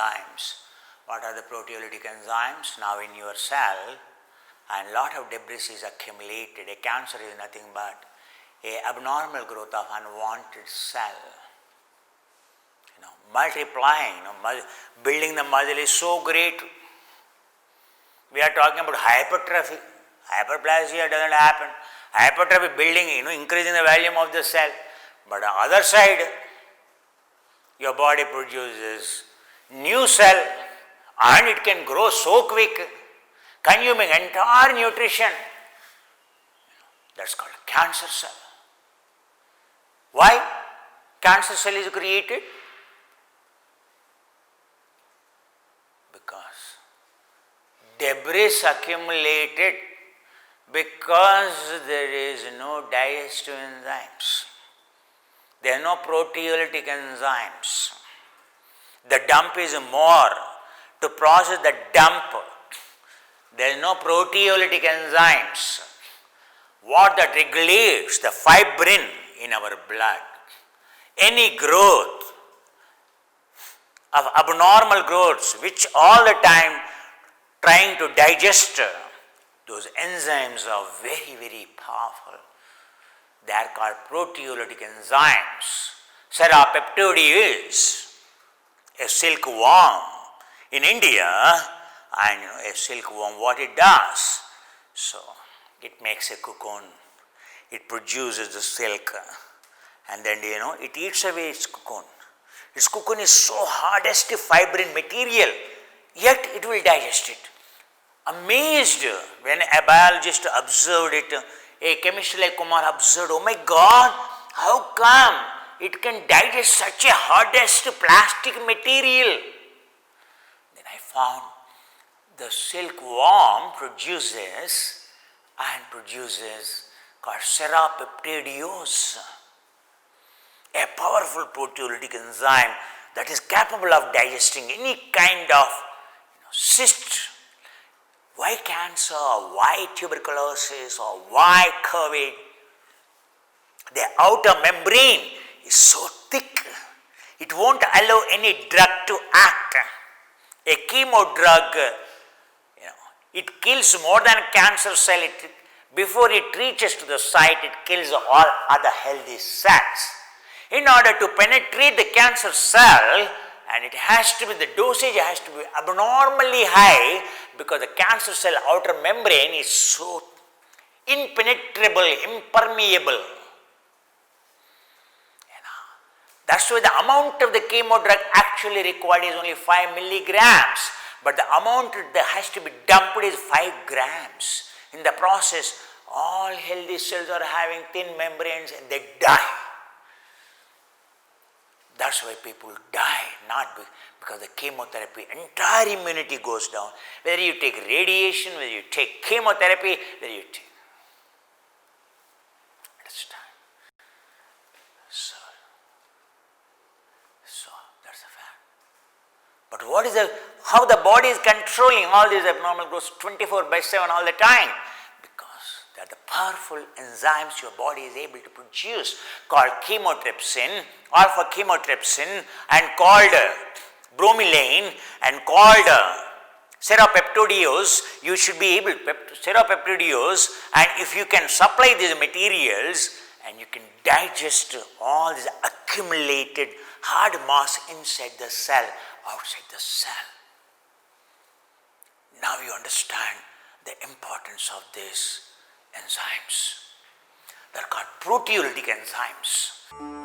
enzymes. What are the proteolytic enzymes? Now in your cell, and lot of debris is accumulated. A cancer is nothing but a abnormal growth of unwanted cell. Multiplying, building the muscle is so great. We are talking about hypertrophy. Hyperplasia doesn't happen. Hypertrophy building, increasing the volume of the cell. But on the other side, your body produces new cell and it can grow so quick, consuming entire nutrition. That's called cancer cell. Why cancer cell is created? Because debris accumulated because there is no digestive enzymes. There are no proteolytic enzymes. The dump is more. To process the dump, there is no proteolytic enzymes. What that regulates the fibrin in our blood. Any growth of abnormal growths which all the time trying to digest, those enzymes are very, very powerful. They are called proteolytic enzymes. Serrapeptide is a silkworm in India, and a silkworm, what it does, so it makes a cocoon, it produces the silk, and then it eats away its cocoon. Its cocoon is so hardest fibrin material, yet it will digest it. Amazed when a biologist observed it, a chemist like Kumar observed, oh my God, how come it can digest such a hardest plastic material? Then I found the silkworm produces called serrapeptidiose, a powerful proteolytic enzyme that is capable of digesting any kind of cyst. Why cancer, or why tuberculosis, or why COVID? The outer membrane is so thick, it won't allow any drug to act. A chemo drug, it kills more than a cancer cell. Before it reaches to the site, it kills all other healthy cells. In order to penetrate the cancer cell, and the dosage has to be abnormally high, because the cancer cell outer membrane is so impenetrable, impermeable. That's why the amount of the chemo drug actually required is only 5 milligrams, but the amount that has to be dumped is 5 grams. In the process, all healthy cells are having thin membranes and they die. That's why people die, not because the chemotherapy, entire immunity goes down. Whether you take radiation, whether you take chemotherapy, whether you take. Understand? So that's a fact. But how the body is controlling all these abnormal growths 24/7 all the time? That the powerful enzymes your body is able to produce, called chymotrypsin, alpha chymotrypsin, and called bromelain, and called serrapeptidose. You should be able to serrapeptidose, and if you can supply these materials and you can digest all this accumulated hard mass inside the cell, outside the cell. Now you understand the importance of this enzymes. They are called proteolytic enzymes.